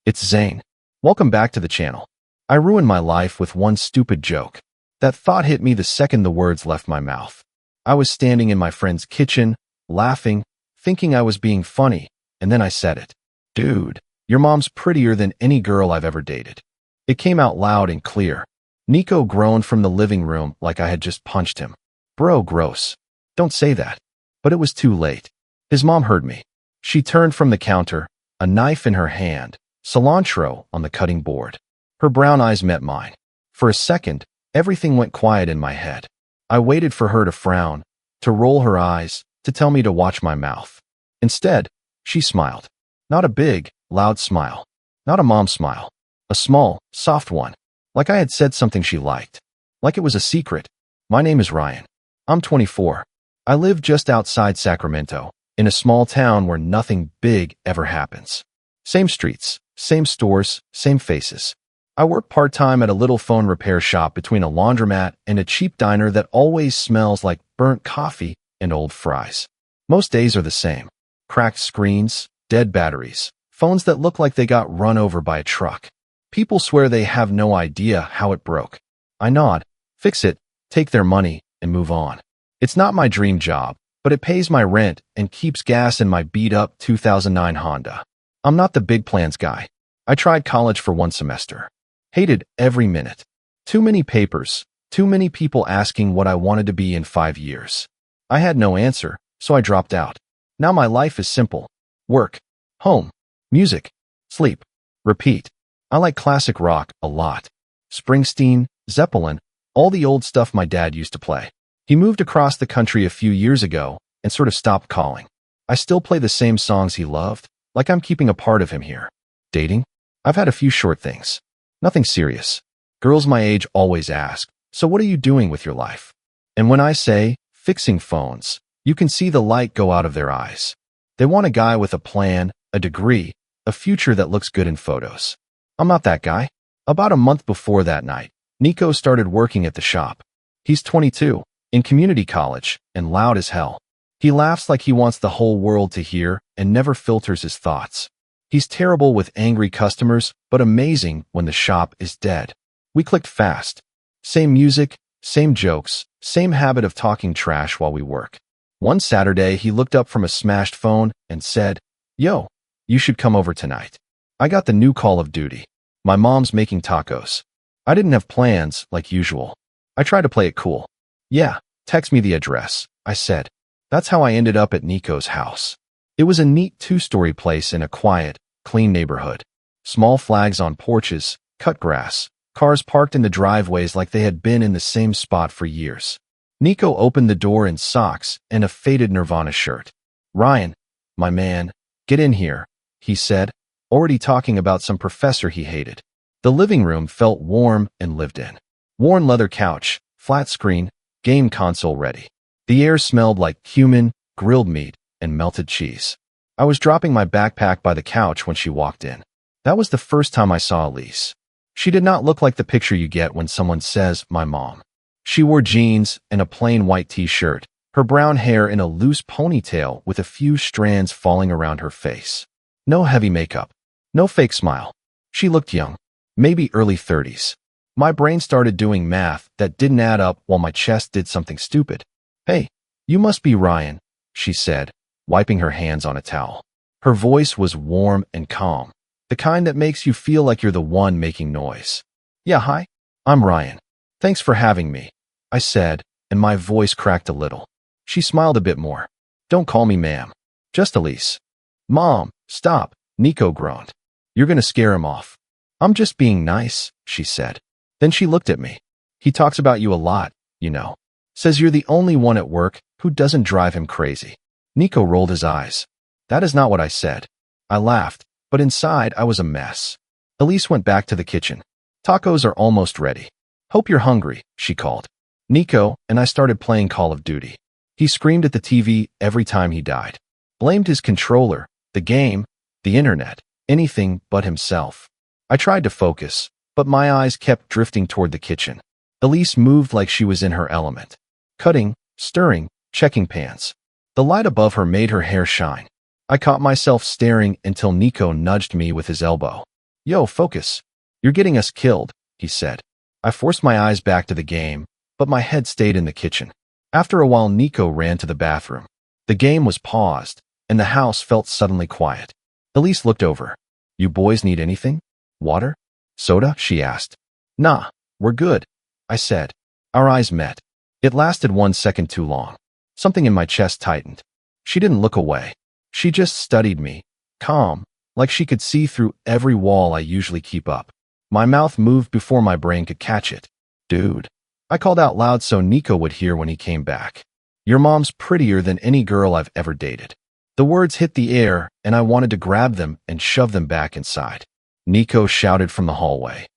It's Zane. Welcome back to the channel. I ruined my life with one stupid joke. That thought hit me the second the words left my mouth. I was standing in my friend's kitchen, laughing, thinking I was being funny, and then I said it. Dude, your mom's prettier than any girl I've ever dated. It came out loud and clear. Nico groaned from the living room like I had just punched him. Bro, gross. Don't say that. But it was too late. His mom heard me. She turned from the counter, a knife in her hand, cilantro on the cutting board. Her brown eyes met mine. For a second, everything went quiet in my head. I waited for her to frown, to roll her eyes, to tell me to watch my mouth. Instead, she smiled. Not a big, loud smile. Not a mom smile. A small, soft one. Like I had said something she liked. Like it was a secret. My name is Ryan. I'm 24. I live just outside Sacramento, in a small town where nothing big ever happens. Same streets, same stores, same faces. I work part-time at a little phone repair shop between a laundromat and a cheap diner that always smells like burnt coffee and old fries. Most days are the same. Cracked screens, dead batteries, phones that look like they got run over by a truck. People swear they have no idea how it broke. I nod, fix it, take their money, and move on. It's not my dream job, but it pays my rent and keeps gas in my beat-up 2009 Honda. I'm not the big plans guy. I tried college for one semester. Hated every minute. Too many papers, too many people asking what I wanted to be in 5 years. I had no answer, so I dropped out. Now my life is simple. Work, home, music, sleep, repeat. I like classic rock a lot. Springsteen, Zeppelin, all the old stuff my dad used to play. He moved across the country a few years ago and sort of stopped calling. I still play the same songs he loved, like I'm keeping a part of him here. Dating? I've had a few short things. Nothing serious. Girls my age always ask, so what are you doing with your life? And when I say, fixing phones, you can see the light go out of their eyes. They want a guy with a plan, a degree, a future that looks good in photos. I'm not that guy. About a month before that night, Nico started working at the shop. He's 22, in community college, and loud as hell. He laughs like he wants the whole world to hear and never filters his thoughts. He's terrible with angry customers, but amazing when the shop is dead. We clicked fast. Same music, same jokes, same habit of talking trash while we work. One Saturday, he looked up from a smashed phone and said, "Yo, you should come over tonight. I got the new Call of Duty. My mom's making tacos." I didn't have plans, like usual. I tried to play it cool. "Yeah, text me the address," I said. That's how I ended up at Nico's house. It was a neat two-story place in a quiet, clean neighborhood. Small flags on porches, cut grass, cars parked in the driveways like they had been in the same spot for years. Nico opened the door in socks and a faded Nirvana shirt. "Ryan, my man, get in here," he said, already talking about some professor he hated. The living room felt warm and lived in. Worn leather couch, flat screen, game console ready. The air smelled like cumin, grilled meat, and melted cheese. I was dropping my backpack by the couch when she walked in. That was the first time I saw Elise. She did not look like the picture you get when someone says, "my mom." She wore jeans and a plain white t-shirt, her brown hair in a loose ponytail with a few strands falling around her face. No heavy makeup. No fake smile. She looked young, maybe early 30s. My brain started doing math that didn't add up while my chest did something stupid. "Hey, you must be Ryan," she said, wiping her hands on a towel. Her voice was warm and calm, the kind that makes you feel like you're the one making noise. "Yeah, hi. I'm Ryan. Thanks for having me," I said, and my voice cracked a little. She smiled a bit more. "Don't call me ma'am. Just Elise." "Mom, stop," Nico groaned. "You're gonna scare him off." "I'm just being nice," she said. Then she looked at me. "He talks about you a lot, you know. Says you're the only one at work who doesn't drive him crazy." Nico rolled his eyes. "That is not what I said." I laughed, but inside I was a mess. Elise went back to the kitchen. "Tacos are almost ready. Hope you're hungry," she called. Nico and I started playing Call of Duty. He screamed at the TV every time he died. Blamed his controller, the game, the internet, anything but himself. I tried to focus, but my eyes kept drifting toward the kitchen. Elise moved like she was in her element. Cutting, stirring, checking pans. The light above her made her hair shine. I caught myself staring until Nico nudged me with his elbow. Yo, focus. You're getting us killed, he said. I forced my eyes back to the game, but my head stayed in the kitchen. After a while, Nico ran to the bathroom. The game was paused, and the house felt suddenly quiet. Elise looked over. You boys need anything? Water? Soda? She asked. Nah, we're good, I said. Our eyes met. It lasted 1 second too long. Something in my chest tightened. She didn't look away. She just studied me, calm, like she could see through every wall I usually keep up. My mouth moved before my brain could catch it. Dude. I called out loud so Nico would hear when he came back. Your mom's prettier than any girl I've ever dated. The words hit the air, and I wanted to grab them and shove them back inside. Nico shouted from the hallway.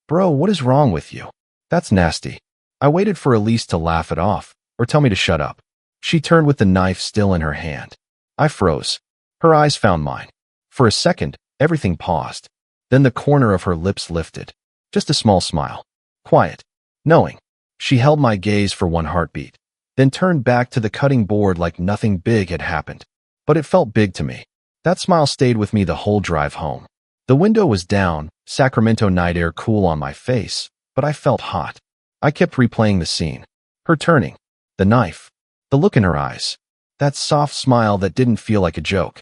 Bro, what is wrong with you? That's nasty. I waited for Elise to laugh it off, or tell me to shut up. She turned with the knife still in her hand. I froze. Her eyes found mine. For a second, everything paused. Then the corner of her lips lifted. Just a small smile. Quiet. Knowing. She held my gaze for 1 heartbeat, then turned back to the cutting board like nothing big had happened. But it felt big to me. That smile stayed with me the whole drive home. The window was down, Sacramento night air cool on my face, but I felt hot. I kept replaying the scene. Her turning. The knife. The look in her eyes. That soft smile that didn't feel like a joke.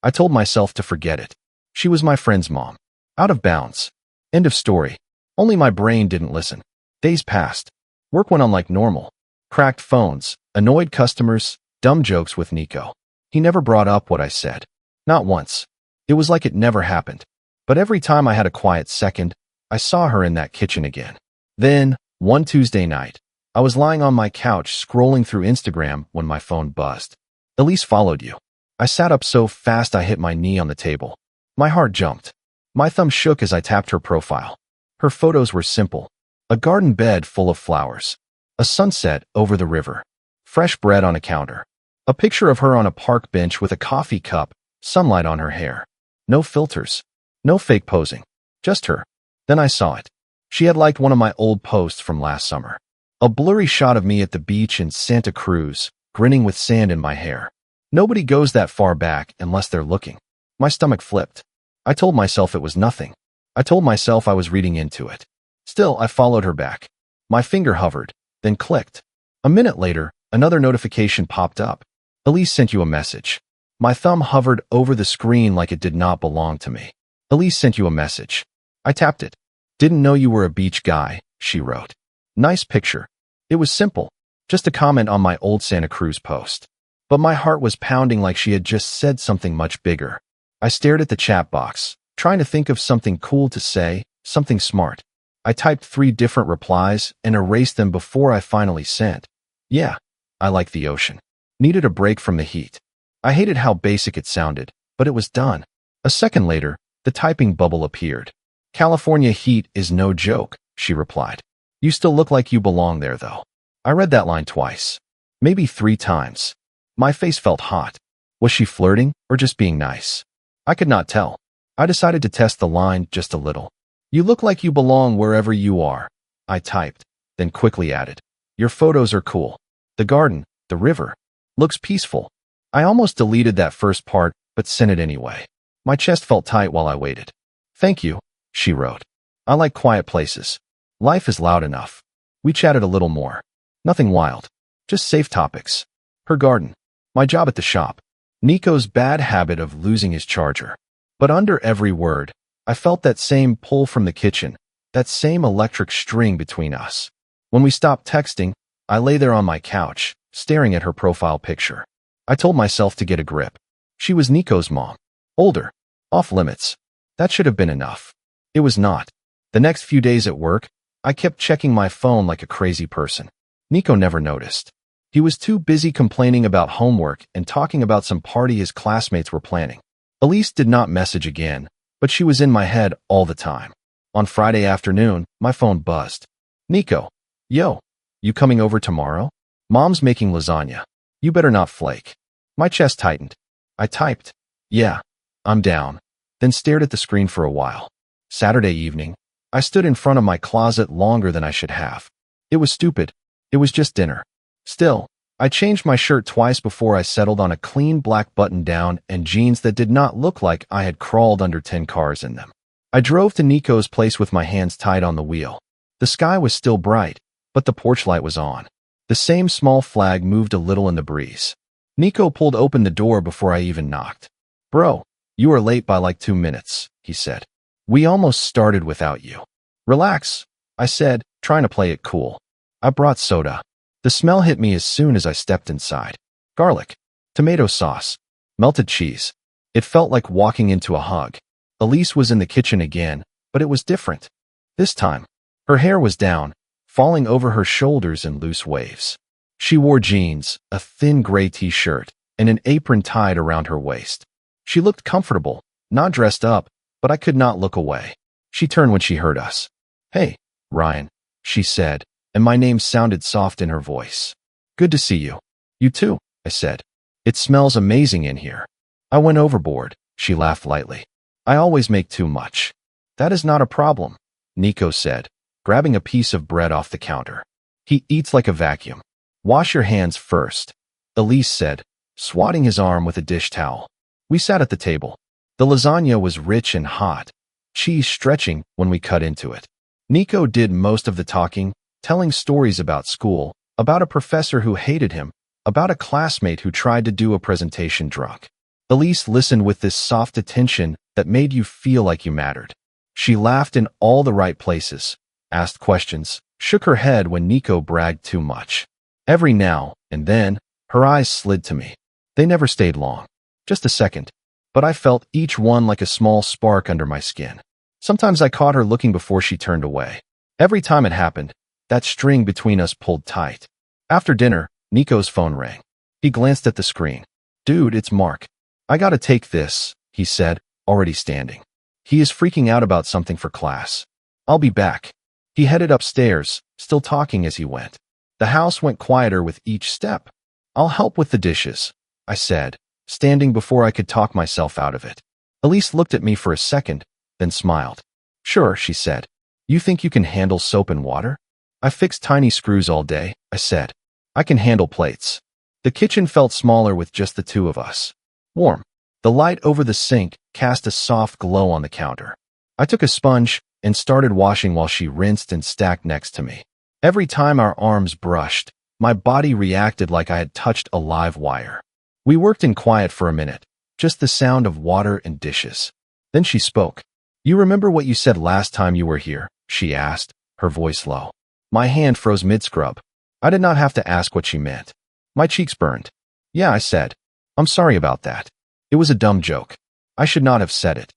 I told myself to forget it. She was my friend's mom. Out of bounds. End of story. Only my brain didn't listen. Days passed. Work went on like normal. Cracked phones, annoyed customers, dumb jokes with Nico. He never brought up what I said. Not once. It was like it never happened. But every time I had a quiet second, I saw her in that kitchen again. Then, one Tuesday night, I was lying on my couch scrolling through Instagram when my phone buzzed. Elise followed you. I sat up so fast I hit my knee on the table. My heart jumped. My thumb shook as I tapped her profile. Her photos were simple. A garden bed full of flowers. A sunset over the river. Fresh bread on a counter. A picture of her on a park bench with a coffee cup, sunlight on her hair. No filters. No fake posing. Just her. Then I saw it. She had liked one of my old posts from last summer. A blurry shot of me at the beach in Santa Cruz, grinning with sand in my hair. Nobody goes that far back unless they're looking. My stomach flipped. I told myself it was nothing. I told myself I was reading into it. Still, I followed her back. My finger hovered, then clicked. A minute later, another notification popped up. Elise sent you a message. My thumb hovered over the screen like it did not belong to me. Elise sent you a message. I tapped it. Didn't know you were a beach guy, she wrote. Nice picture. It was simple. Just a comment on my old Santa Cruz post. But my heart was pounding like she had just said something much bigger. I stared at the chat box, trying to think of something cool to say, something smart. I typed 3 different replies and erased them before I finally sent. Yeah, I like the ocean. Needed a break from the heat. I hated how basic it sounded, but it was done. A second later, the typing bubble appeared. California heat is no joke, she replied. You still look like you belong there, though. I read that line twice. Maybe 3 times. My face felt hot. Was she flirting or just being nice? I could not tell. I decided to test the line just a little. You look like you belong wherever you are, I typed, then quickly added. Your photos are cool. The garden, the river. Looks peaceful. I almost deleted that first part, but sent it anyway. My chest felt tight while I waited. Thank you, she wrote. I like quiet places. Life is loud enough. We chatted a little more. Nothing wild. Just safe topics. Her garden. My job at the shop. Nico's bad habit of losing his charger. But under every word, I felt that same pull from the kitchen, that same electric string between us. When we stopped texting, I lay there on my couch, staring at her profile picture. I told myself to get a grip. She was Nico's mom. Older. Off limits. That should have been enough. It was not. The next few days at work, I kept checking my phone like a crazy person. Nico never noticed. He was too busy complaining about homework and talking about some party his classmates were planning. Elise did not message again, but she was in my head all the time. On Friday afternoon, my phone buzzed. Nico. Yo. You coming over tomorrow? Mom's making lasagna. You better not flake. My chest tightened. I typed. Yeah. I'm down. Then stared at the screen for a while. Saturday evening, I stood in front of my closet longer than I should have. It was stupid. It was just dinner. Still, I changed my shirt twice before I settled on a clean black button-down and jeans that did not look like I had crawled under 10 cars in them. I drove to Nico's place with my hands tied on the wheel. The sky was still bright, but the porch light was on. The same small flag moved a little in the breeze. Nico pulled open the door before I even knocked. "Bro, you are late by like 2 minutes," he said. "We almost started without you." "Relax," I said, trying to play it cool. "I brought soda." The smell hit me as soon as I stepped inside. Garlic, tomato sauce, melted cheese. It felt like walking into a hug. Elise was in the kitchen again, but it was different. This time, her hair was down, falling over her shoulders in loose waves. She wore jeans, a thin gray t-shirt, and an apron tied around her waist. She looked comfortable, not dressed up, but I could not look away. She turned when she heard us. "Hey, Ryan," she said, and my name sounded soft in her voice. "Good to see you." "You too," I said. "It smells amazing in here." "I went overboard," she laughed lightly. "I always make too much." "That is not a problem," Nico said, grabbing a piece of bread off the counter. "He eats like a vacuum." "Wash your hands first," Elise said, swatting his arm with a dish towel. We sat at the table. The lasagna was rich and hot, cheese stretching when we cut into it. Nico did most of the talking, telling stories about school, about a professor who hated him, about a classmate who tried to do a presentation drunk. Elise listened with this soft attention that made you feel like you mattered. She laughed in all the right places, asked questions, shook her head when Nico bragged too much. Every now and then, her eyes slid to me. They never stayed long, just a second, but I felt each one like a small spark under my skin. Sometimes I caught her looking before she turned away. Every time it happened, that string between us pulled tight. After dinner, Nico's phone rang. He glanced at the screen. "Dude, it's Mark. I gotta take this," he said, already standing. "He is freaking out about something for class. I'll be back." He headed upstairs, still talking as he went. The house went quieter with each step. "I'll help with the dishes," I said, standing before I could talk myself out of it. Elise looked at me for a second, then smiled. "Sure," she said. "You think you can handle soap and water?" "I fixed tiny screws all day," I said. "I can handle plates." The kitchen felt smaller with just the two of us. Warm. The light over the sink cast a soft glow on the counter. I took a sponge and started washing while she rinsed and stacked next to me. Every time our arms brushed, my body reacted like I had touched a live wire. We worked in quiet for a minute, just the sound of water and dishes. Then she spoke. "You remember what you said last time you were here?" she asked, her voice low. My hand froze mid-scrub. I did not have to ask what she meant. My cheeks burned. "Yeah," I said. "I'm sorry about that. It was a dumb joke. I should not have said it."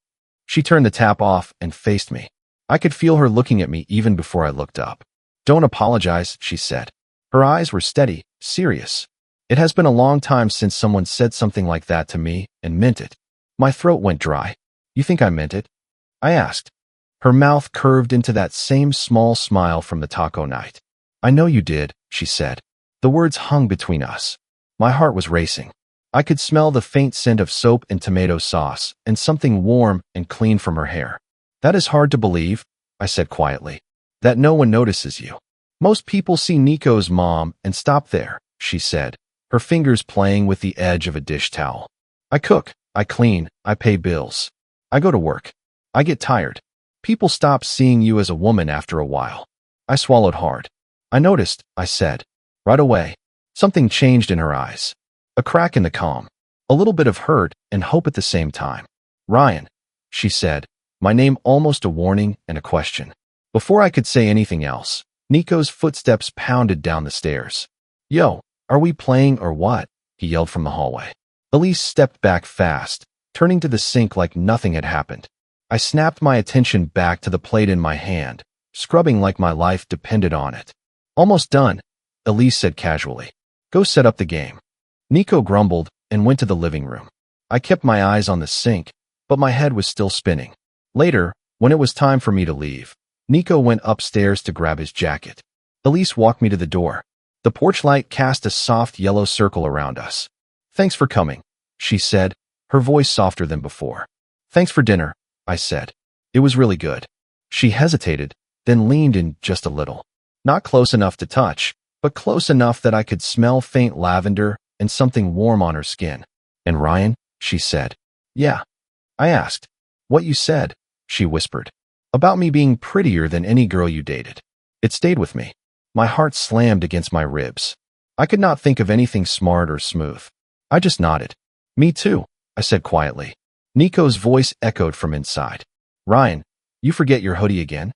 She turned the tap off and faced me. I could feel her looking at me even before I looked up. "Don't apologize," she said. Her eyes were steady, serious. "It has been a long time since someone said something like that to me and meant it." My throat went dry. "You think I meant it?" I asked. Her mouth curved into that same small smile from the taco night. "I know you did," she said. The words hung between us. My heart was racing. I could smell the faint scent of soap and tomato sauce and something warm and clean from her hair. "That is hard to believe," I said quietly, "that no one notices you. Most people see Nico's mom and stop there," she said, her fingers playing with the edge of a dish towel. "I cook, I clean, I pay bills. I go to work. I get tired. People stop seeing you as a woman after a while." I swallowed hard. "I noticed," I said. Right away, something changed in her eyes. A crack in the calm. A little bit of hurt and hope at the same time. "Ryan," she said, my name almost a warning and a question. Before I could say anything else, Nico's footsteps pounded down the stairs. "Yo, are we playing or what?" he yelled from the hallway. Elise stepped back fast, turning to the sink like nothing had happened. I snapped my attention back to the plate in my hand, scrubbing like my life depended on it. "Almost done," Elise said casually. "Go set up the game." Nico grumbled and went to the living room. I kept my eyes on the sink, but my head was still spinning. Later, when it was time for me to leave, Nico went upstairs to grab his jacket. Elise walked me to the door. The porch light cast a soft yellow circle around us. "Thanks for coming," she said, her voice softer than before. "Thanks for dinner," I said. "It was really good." She hesitated, then leaned in just a little. Not close enough to touch, but close enough that I could smell faint lavender and something warm on her skin. "And Ryan?" she said. "Yeah." I asked. "What you said?" she whispered. About me being prettier than any girl you dated. It stayed with me. My heart slammed against my ribs. I could not think of anything smart or smooth. I just nodded. Me too, I said quietly. Nico's voice echoed from inside. Ryan, you forget your hoodie again?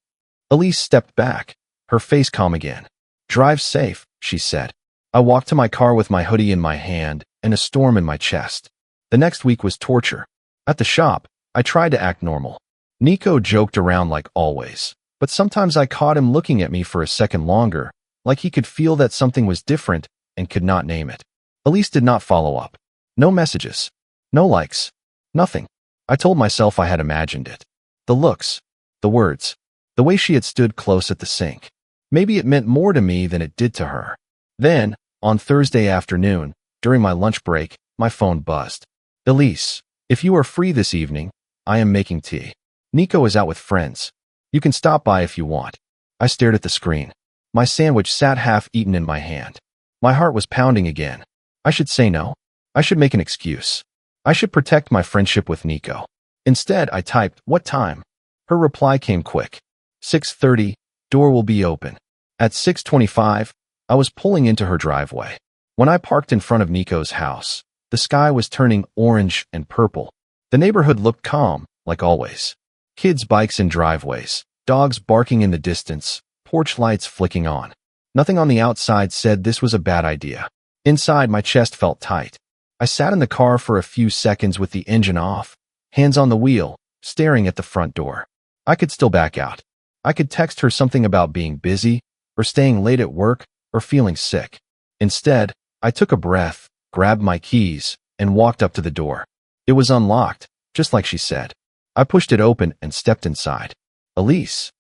Elise stepped back, her face calm again. Drive safe, she said. I walked to my car with my hoodie in my hand and a storm in my chest. The next week was torture. At the shop, I tried to act normal. Nico joked around like always, but sometimes I caught him looking at me for a second longer, like he could feel that something was different and could not name it. Elise did not follow up. No messages. No likes. Nothing. I told myself I had imagined it. The looks. The words. The way she had stood close at the sink. Maybe it meant more to me than it did to her. Then, on Thursday afternoon, during my lunch break, my phone buzzed. Elise, if you are free this evening, I am making tea. Nico is out with friends. You can stop by if you want. I stared at the screen. My sandwich sat half-eaten in my hand. My heart was pounding again. I should say no. I should make an excuse. I should protect my friendship with Nico. Instead, I typed, what time? Her reply came quick. 6:30, door will be open. At 6:25, I was pulling into her driveway. When I parked in front of Nico's house, the sky was turning orange and purple. The neighborhood looked calm, like always. Kids' bikes in driveways, dogs barking in the distance, porch lights flicking on. Nothing on the outside said this was a bad idea. Inside, my chest felt tight. I sat in the car for a few seconds with the engine off, hands on the wheel, staring at the front door. I could still back out. I could text her something about being busy, or staying late at work, or feeling sick. Instead, I took a breath, grabbed my keys, and walked up to the door. It was unlocked, just like she said. I pushed it open and stepped inside. Elise.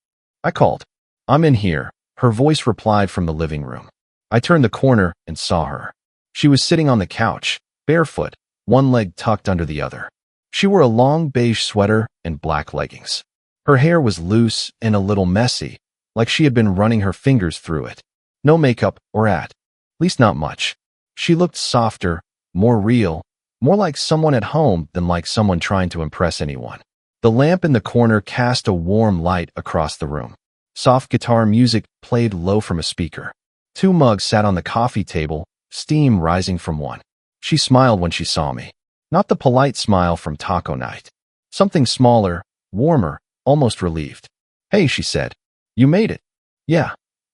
I called. I'm in here, her voice replied from the living room. I turned the corner and saw her. She was sitting on the couch, barefoot, one leg tucked under the other. She wore a long beige sweater and black leggings. Her hair was loose and a little messy, like she had been running her fingers through it. No makeup or at least not much. She looked softer, more real, more like someone at home than like someone trying to impress anyone. The lamp in the corner cast a warm light across the room. Soft guitar music played low from a speaker. 2 mugs sat on the coffee table, steam rising from one. She smiled when she saw me. Not the polite smile from taco night. Something smaller, warmer, almost relieved. Hey, she said. You made it. Yeah,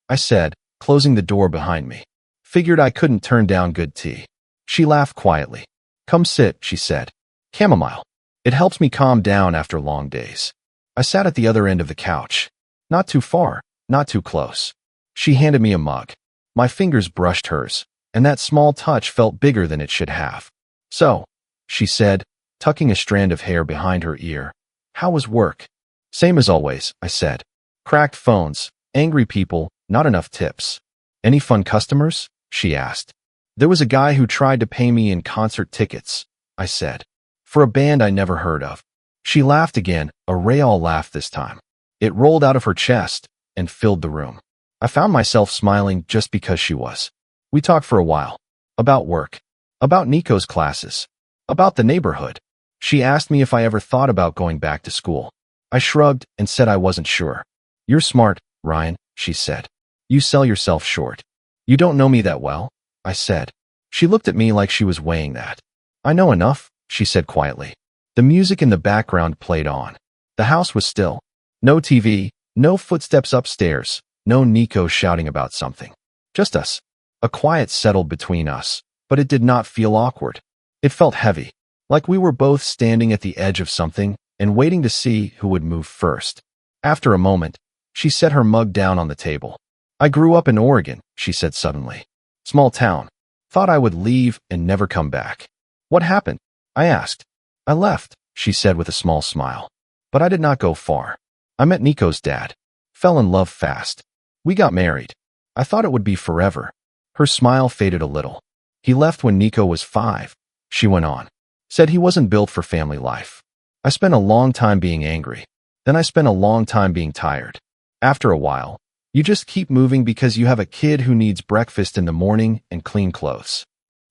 I said, closing the door behind me. Figured I couldn't turn down good tea. She laughed quietly. Come sit, she said. Chamomile. It helps me calm down after long days. I sat at the other end of the couch. Not too far, not too close. She handed me a mug. My fingers brushed hers, and that small touch felt bigger than it should have. So, she said, tucking a strand of hair behind her ear. How was work? Same as always, I said. Cracked phones, angry people, not enough tips. Any fun customers? She asked. There was a guy who tried to pay me in concert tickets, I said. For a band I never heard of. She laughed again, a Rayal laugh this time. It rolled out of her chest and filled the room. I found myself smiling just because she was. We talked for a while. About work. About Nico's classes. About the neighborhood. She asked me if I ever thought about going back to school. I shrugged and said I wasn't sure. You're smart, Ryan, she said. You sell yourself short. You don't know me that well, I said. She looked at me like she was weighing that. I know enough, she said quietly. The music in the background played on. The house was still. No TV, no footsteps upstairs, no Nico shouting about something. Just us. A quiet settled between us, but it did not feel awkward. It felt heavy, like we were both standing at the edge of something and waiting to see who would move first. After a moment, she set her mug down on the table. I grew up in Oregon, she said suddenly. Small town. Thought I would leave and never come back. What happened? I asked. I left, she said with a small smile. But I did not go far. I met Nico's dad. Fell in love fast. We got married. I thought it would be forever. Her smile faded a little. He left when Nico was 5, she went on. Said he wasn't built for family life. I spent a long time being angry. Then I spent a long time being tired. After a while, you just keep moving because you have a kid who needs breakfast in the morning and clean clothes.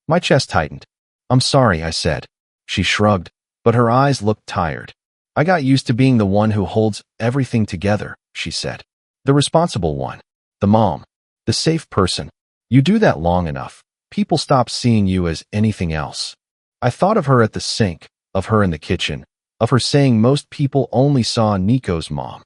My chest tightened. I'm sorry, I said. She shrugged, but her eyes looked tired. I got used to being the one who holds everything together, she said. The responsible one. The mom. The safe person. You do that long enough, people stop seeing you as anything else. I thought of her at the sink, of her in the kitchen, of her saying most people only saw Nico's mom.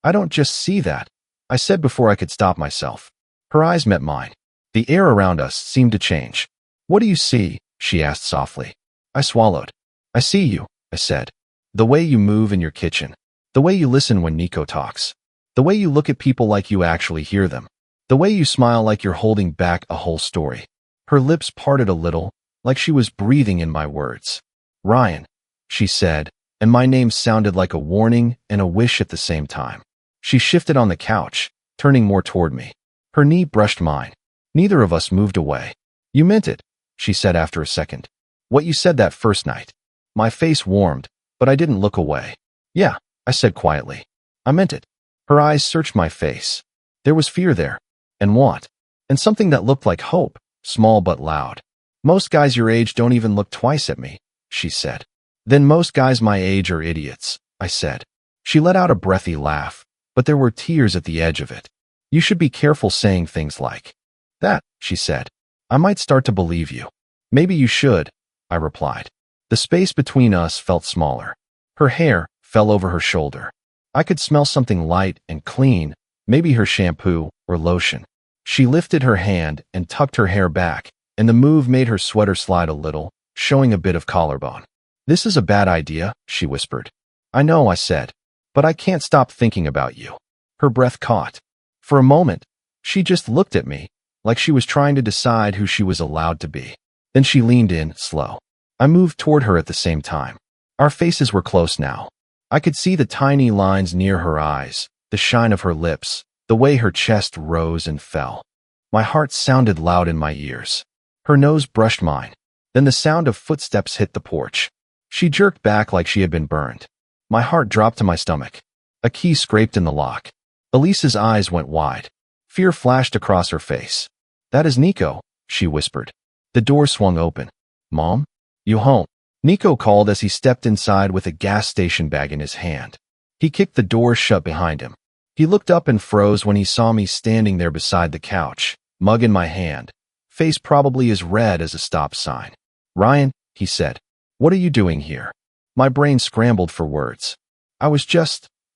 I don't just see that, I said before I could stop myself. Her eyes met mine. The air around us seemed to change. What do you see? She asked softly. I swallowed. I see you, I said. The way you move in your kitchen. The way you listen when Nico talks. The way you look at people like you actually hear them. The way you smile like you're holding back a whole story. Her lips parted a little, like she was breathing in my words. Ryan, she said, and my name sounded like a warning and a wish at the same time. She shifted on the couch, turning more toward me. Her knee brushed mine. Neither of us moved away. You meant it, she said after a second. What you said that first night. My face warmed, but I didn't look away. Yeah, I said quietly. I meant it. Her eyes searched my face. There was fear there. And want. And something that looked like hope, small but loud. Most guys your age don't even look twice at me, she said. Then most guys my age are idiots, I said. She let out a breathy laugh, but there were tears at the edge of it. You should be careful saying things like that, she said. I might start to believe you. Maybe you should, I replied. The space between us felt smaller. Her hair fell over her shoulder. I could smell something light and clean, maybe her shampoo or lotion. She lifted her hand and tucked her hair back, and the move made her sweater slide a little, showing a bit of collarbone. This is a bad idea, she whispered. I know, I said, but I can't stop thinking about you. Her breath caught. For a moment, she just looked at me, like she was trying to decide who she was allowed to be. Then she leaned in, slow. I moved toward her at the same time. Our faces were close now. I could see the tiny lines near her eyes, the shine of her lips, the way her chest rose and fell. My heart sounded loud in my ears. Her nose brushed mine. Then the sound of footsteps hit the porch. She jerked back like she had been burned. My heart dropped to my stomach. A key scraped in the lock. Elise's eyes went wide. Fear flashed across her face. That is Nico, she whispered. The door swung open. Mom? You home? Nico called as he stepped inside with a gas station bag in his hand. He kicked the door shut behind him. He looked up and froze when he saw me standing there beside the couch, mug in my hand, face probably as red as a stop sign. Ryan, he said, what are you doing here? My brain scrambled for words. I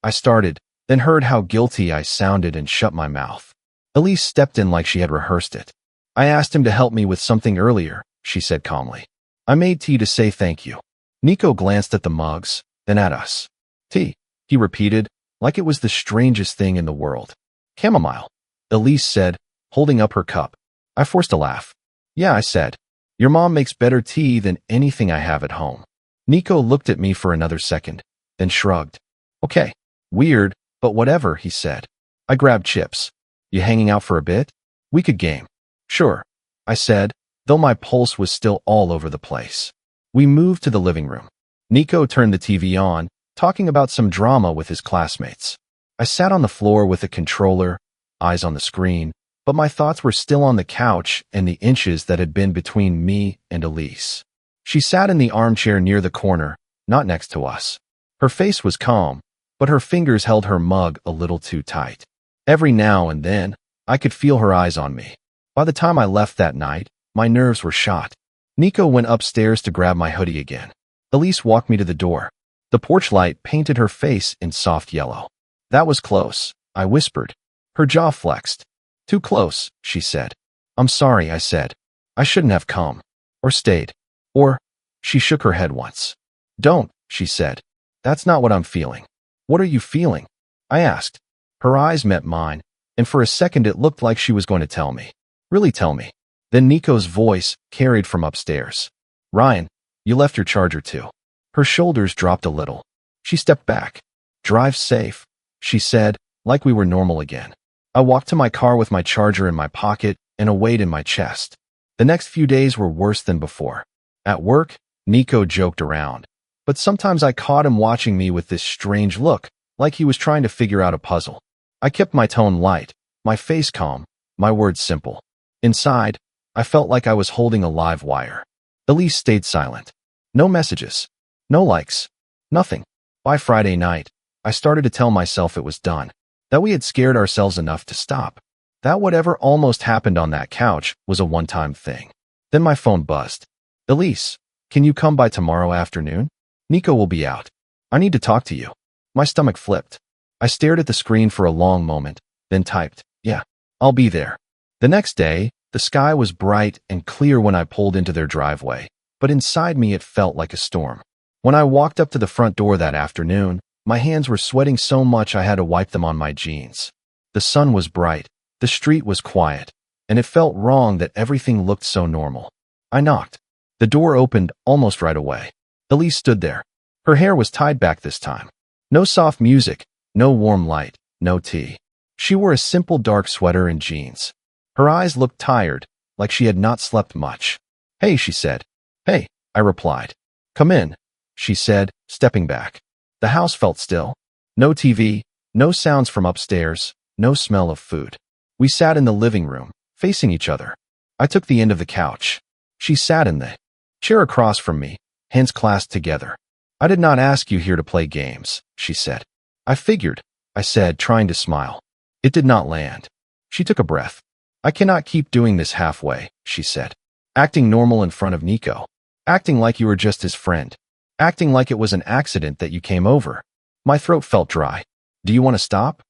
started, then heard how guilty I sounded and shut my mouth. Elise stepped in like she had rehearsed it. I asked him to help me with something earlier, she said calmly. I made tea to say thank you. Nico glanced at the mugs, then at us. Tea, he repeated, like it was the strangest thing in the world. Chamomile, Elise said, holding up her cup. I forced a laugh. Yeah, I said. Your mom makes better tea than anything I have at home. Nico looked at me for another second, then shrugged. Okay, weird, but whatever, he said. I grabbed chips. You hanging out for a bit? We could game. Sure, I said, though my pulse was still all over the place. We moved to the living room. Nico turned the TV on, talking about some drama with his classmates. I sat on the floor with a controller, eyes on the screen, but my thoughts were still on the couch and the inches that had been between me and Elise. She sat in the armchair near the corner, not next to us. Her face was calm, but her fingers held her mug a little too tight. Every now and then, I could feel her eyes on me. By the time I left that night, my nerves were shot. Nico went upstairs to grab my hoodie again. Elise walked me to the door. The porch light painted her face in soft yellow. That was close, I whispered. Her jaw flexed. Too close, she said. I'm sorry, I said. I shouldn't have come. Or stayed. Or, she shook her head once. Don't, she said. That's not what I'm feeling. What are you feeling? I asked. Her eyes met mine, and for a second it looked like she was going to tell me. Really tell me. Then Nico's voice carried from upstairs. Ryan, you left your charger too. Her shoulders dropped a little. She stepped back. Drive safe, she said, like we were normal again. I walked to my car with my charger in my pocket and a weight in my chest. The next few days were worse than before. At work, Nico joked around, but sometimes I caught him watching me with this strange look, like he was trying to figure out a puzzle. I kept my tone light, my face calm, my words simple. Inside, I felt like I was holding a live wire. Elise stayed silent. No messages. No likes. Nothing. By Friday night, I started to tell myself it was done, that we had scared ourselves enough to stop, that whatever almost happened on that couch was a one-time thing. Then my phone buzzed. Elise, can you come by tomorrow afternoon? Nico will be out. I need to talk to you. My stomach flipped. I stared at the screen for a long moment, then typed, yeah, I'll be there. The next day, the sky was bright and clear when I pulled into their driveway, but inside me it felt like a storm. When I walked up to the front door that afternoon, my hands were sweating so much I had to wipe them on my jeans. The sun was bright, the street was quiet, and it felt wrong that everything looked so normal. I knocked. The door opened almost right away. Elise stood there. Her hair was tied back this time. No soft music, no warm light, no tea. She wore a simple dark sweater and jeans. Her eyes looked tired, like she had not slept much. Hey, she said. Hey, I replied. Come in, she said, stepping back. The house felt still. No TV, no sounds from upstairs, no smell of food. We sat in the living room, facing each other. I took the end of the couch. She sat in the chair across from me, hands clasped together. I did not ask you here to play games, she said. I figured, I said, trying to smile. It did not land. She took a breath. I cannot keep doing this halfway, she said. Acting normal in front of Nico. Acting like you were just his friend. Acting like it was an accident that you came over. My throat felt dry. Do you want to stop?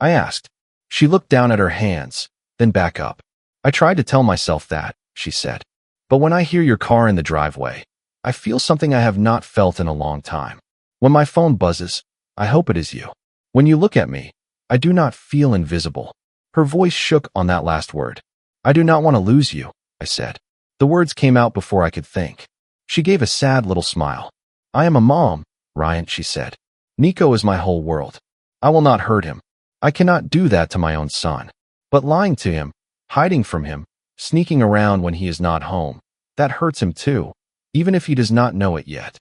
I asked. She looked down at her hands, then back up. I tried to tell myself that, she said. But when I hear your car in the driveway, I feel something I have not felt in a long time. When my phone buzzes, I hope it is you. When you look at me, I do not feel invisible. Her voice shook on that last word. I do not want to lose you, I said. The words came out before I could think. She gave a sad little smile. I am a mom, Ryan, she said. Nico is my whole world. I will not hurt him. I cannot do that to my own son. But lying to him, hiding from him, sneaking around when he is not home, that hurts him too, even if he does not know it yet.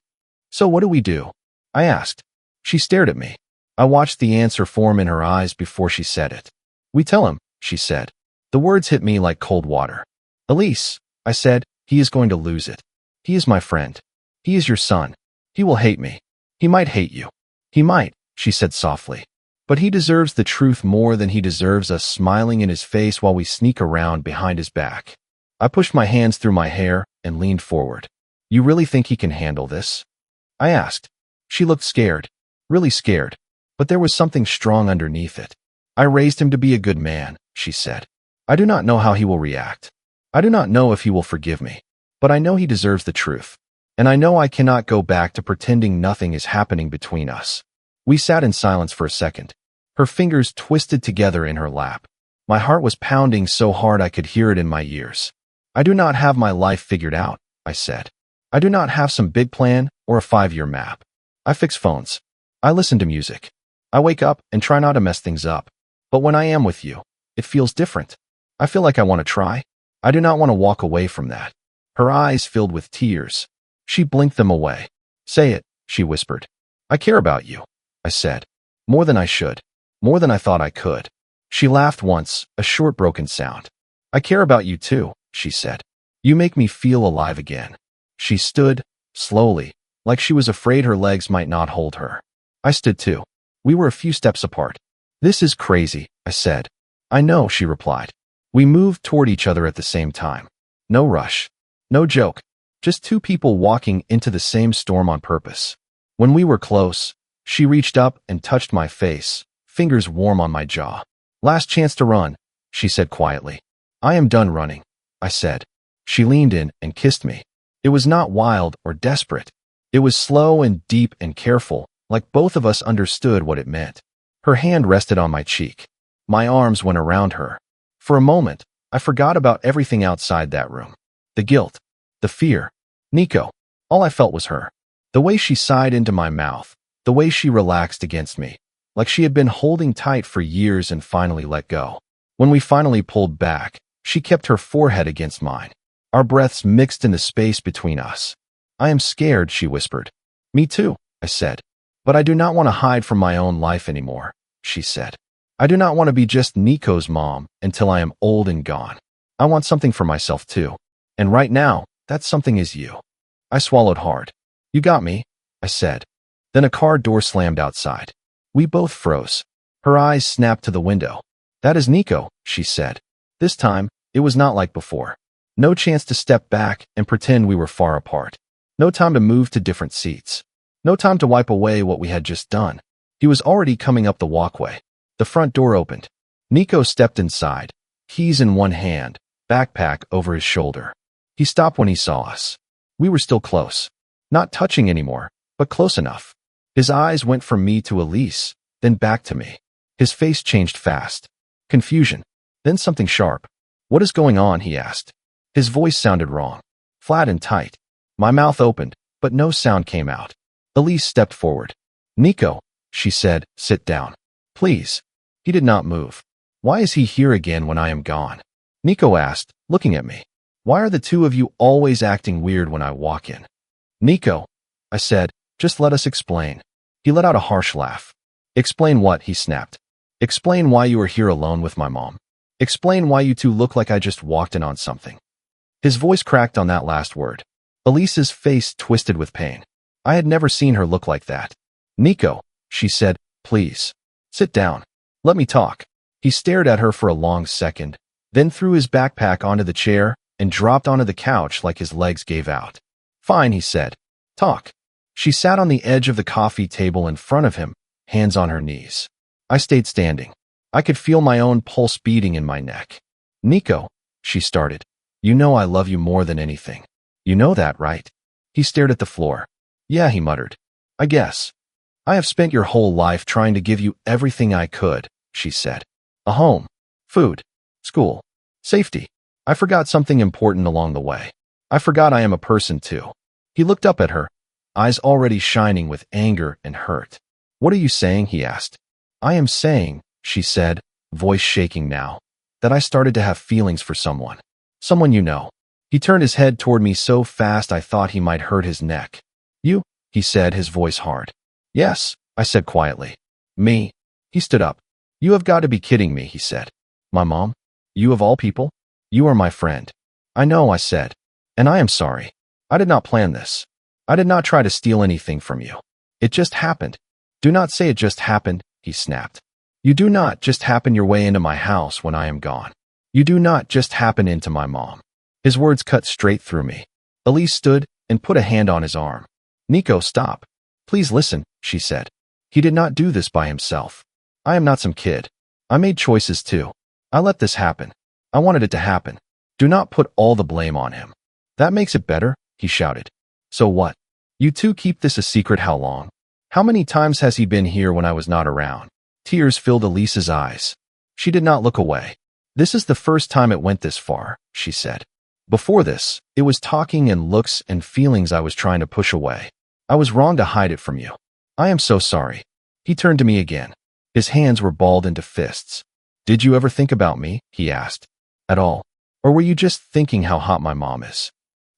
So what do we do? I asked. She stared at me. I watched the answer form in her eyes before she said it. We tell him, she said. The words hit me like cold water. Elise, I said, he is going to lose it. He is my friend. He is your son. He will hate me. He might hate you. He might, she said softly. But he deserves the truth more than he deserves us smiling in his face while we sneak around behind his back. I pushed my hands through my hair and leaned forward. You really think he can handle this? I asked. She looked scared, really scared, but there was something strong underneath it. I raised him to be a good man, she said. I do not know how he will react. I do not know if he will forgive me, but I know he deserves the truth. And I know I cannot go back to pretending nothing is happening between us. We sat in silence for a second. Her fingers twisted together in her lap. My heart was pounding so hard I could hear it in my ears. I do not have my life figured out, I said. I do not have some big plan or a 5-year map. I fix phones. I listen to music. I wake up and try not to mess things up. But when I am with you, it feels different. I feel like I want to try. I do not want to walk away from that. Her eyes filled with tears. She blinked them away. Say it, she whispered. I care about you, I said. More than I should. More than I thought I could. She laughed once, a short broken sound. I care about you too, she said. You make me feel alive again. She stood, slowly, like she was afraid her legs might not hold her. I stood too. We were a few steps apart. This is crazy, I said. I know, she replied. We moved toward each other at the same time. No rush. No joke. Just two people walking into the same storm on purpose. When we were close, she reached up and touched my face, fingers warm on my jaw. Last chance to run, she said quietly. I am done running, I said. She leaned in and kissed me. It was not wild or desperate. It was slow and deep and careful, like both of us understood what it meant. Her hand rested on my cheek. My arms went around her. For a moment, I forgot about everything outside that room. The guilt, the fear, Nico. All I felt was her. The way she sighed into my mouth, the way she relaxed against me, like she had been holding tight for years and finally let go. When we finally pulled back, she kept her forehead against mine. Our breaths mixed in the space between us. I am scared, she whispered. Me too, I said. But I do not want to hide from my own life anymore, she said. I do not want to be just Nico's mom until I am old and gone. I want something for myself too. And right now, that something is you. I swallowed hard. You got me, I said. Then a car door slammed outside. We both froze. Her eyes snapped to the window. "That is Nico," she said. This time, it was not like before. No chance to step back and pretend we were far apart. No time to move to different seats. No time to wipe away what we had just done. He was already coming up the walkway. The front door opened. Nico stepped inside, keys in one hand, backpack over his shoulder. He stopped when he saw us. We were still close. Not touching anymore, but close enough. His eyes went from me to Elise, then back to me. His face changed fast. Confusion, then something sharp. "What is going on?" he asked. His voice sounded wrong, flat and tight. My mouth opened, but no sound came out. Elise stepped forward. "Nico," she said, "sit down. Please." He did not move. "Why is he here again when I am gone?" Nico asked, looking at me. "Why are the two of you always acting weird when I walk in?" "Nico," I said, "just let us explain." He let out a harsh laugh. "Explain what?" he snapped. "Explain why you are here alone with my mom. Explain why you two look like I just walked in on something." His voice cracked on that last word. Elise's face twisted with pain. I had never seen her look like that. "Nico," she said, "please. Sit down. Let me talk." He stared at her for a long second, then threw his backpack onto the chair and dropped onto the couch like his legs gave out. "Fine," he said. "Talk." She sat on the edge of the coffee table in front of him, hands on her knees. I stayed standing. I could feel my own pulse beating in my neck. "Nico," she started, "you know I love you more than anything. You know that, right?" He stared at the floor. "Yeah," he muttered. "I guess. I have spent your whole life trying to give you everything I could," she said. "A home, food, school, safety. I forgot something important along the way. I forgot I am a person too." He looked up at her, eyes already shining with anger and hurt. "What are you saying?" he asked. "I am saying," she said, voice shaking now, "that I started to have feelings for someone. Someone you know." He turned his head toward me so fast I thought he might hurt his neck. "You?" he said, his voice hard. "Yes," I said quietly. "Me?" He stood up. "You have got to be kidding me," he said. "My mom? You of all people? You are my friend." "I know," I said. "And I am sorry. I did not plan this. I did not try to steal anything from you. It just happened." "Do not say it just happened," he snapped. "You do not just happen your way into my house when I am gone. You do not just happen into my mom." His words cut straight through me. Elise stood and put a hand on his arm. "Nico, stop. Please listen," she said. "He did not do this by himself. I am not some kid. I made choices too. I let this happen. I wanted it to happen. Do not put all the blame on him." "That makes it better," he shouted. "So what? You two keep this a secret how long? How many times has he been here when I was not around?" Tears filled Elise's eyes. She did not look away. "This is the first time it went this far," she said. "Before this, it was talking and looks and feelings I was trying to push away. I was wrong to hide it from you. I am so sorry." He turned to me again. His hands were balled into fists. "Did you ever think about me?" he asked. "At all? Or were you just thinking how hot my mom is?"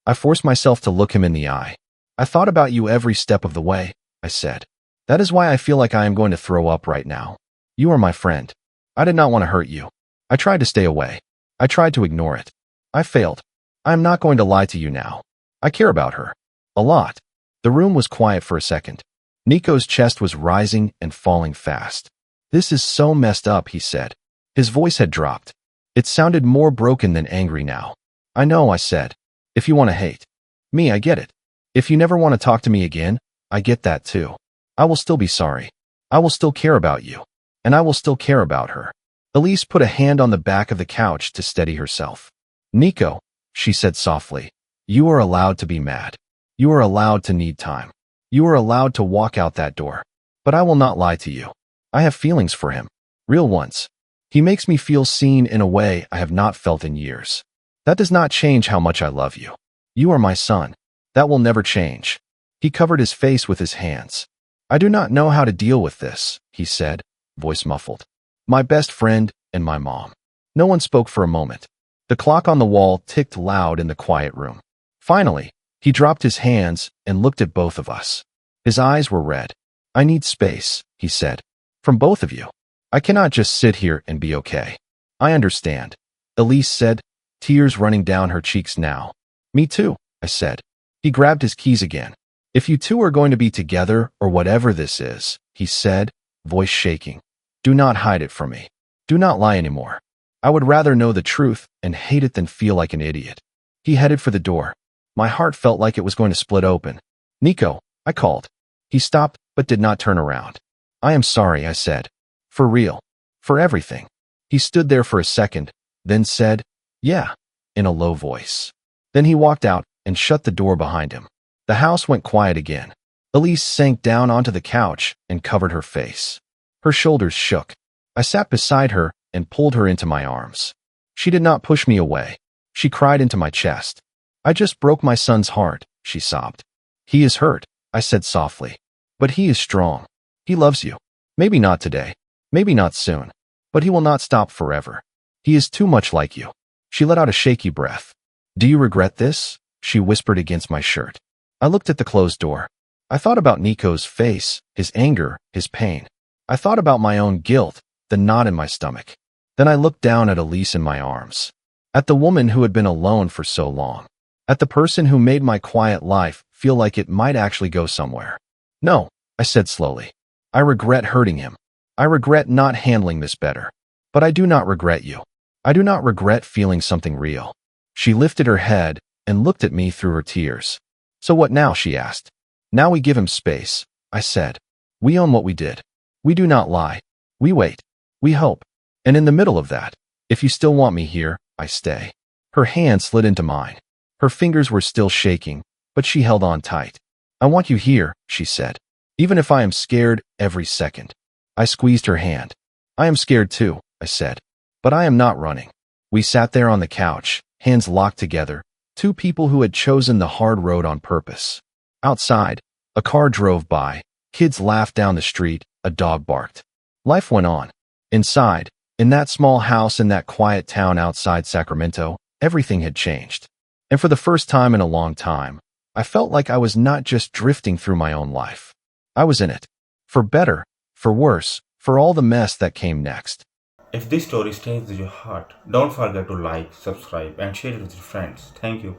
I forced myself to look him in the eye. "I thought about you every step of the way," I said. "That is why I feel like I am going to throw up right now. You are my friend. I did not want to hurt you. I tried to stay away. I tried to ignore it. I failed. I am not going to lie to you now. I care about her. A lot." The room was quiet for a second. Nico's chest was rising and falling fast. "This is so messed up," he said. His voice had dropped. It sounded more broken than angry now. "I know," I said. "If you want to hate me, I get it. If you never want to talk to me again, I get that too. I will still be sorry. I will still care about you. And I will still care about her." Elise put a hand on the back of the couch to steady herself. "Nico," she said softly, "you are allowed to be mad. You are allowed to need time. You are allowed to walk out that door. But I will not lie to you. I have feelings for him. Real ones. He makes me feel seen in a way I have not felt in years. That does not change how much I love you. You are my son. That will never change." He covered his face with his hands. "I do not know how to deal with this," he said, voice muffled. "My best friend and my mom." No one spoke for a moment. The clock on the wall ticked loud in the quiet room. Finally, he dropped his hands and looked at both of us. His eyes were red. "I need space," he said. "From both of you. I cannot just sit here and be okay." "I understand," Elise said, tears running down her cheeks now. "Me too," I said. He grabbed his keys again. If you two are going to be together or whatever this is, he said, voice shaking, do not hide it from me. Do not lie anymore. I would rather know the truth and hate it than feel like an idiot. He headed for the door. My heart felt like it was going to split open. Nico, I called. He stopped but did not turn around. I am sorry, I said. For real. For everything. He stood there for a second, then said, yeah, in a low voice. Then he walked out and shut the door behind him. The house went quiet again. Elise sank down onto the couch and covered her face. Her shoulders shook. I sat beside her and pulled her into my arms. She did not push me away. She cried into my chest. I just broke my son's heart, she sobbed. He is hurt, I said softly. But he is strong. He loves you. Maybe not today. Maybe not soon. But he will not stop forever. He is too much like you. She let out a shaky breath. Do you regret this? She whispered against my shirt. I looked at the closed door. I thought about Nico's face, his anger, his pain. I thought about my own guilt, the knot in my stomach. Then I looked down at Elise in my arms. At the woman who had been alone for so long. At the person who made my quiet life feel like it might actually go somewhere. No, I said slowly. I regret hurting him. I regret not handling this better. But I do not regret you. I do not regret feeling something real. She lifted her head and looked at me through her tears. So what now, she asked. Now we give him space, I said. We own what we did. We do not lie. We wait. We hope. And in the middle of that, if you still want me here, I stay. Her hand slid into mine. Her fingers were still shaking, but she held on tight. I want you here, she said. Even if I am scared every second. I squeezed her hand. I am scared too, I said. But I am not running. We sat there on the couch, hands locked together, two people who had chosen the hard road on purpose. Outside, a car drove by, kids laughed down the street, a dog barked. Life went on. Inside, in that small house in that quiet town outside Sacramento, everything had changed. And for the first time in a long time, I felt like I was not just drifting through my own life. I was in it. For better, for worse, for all the mess that came next. If this story stays with your heart, don't forget to like, subscribe, and share it with your friends. Thank you.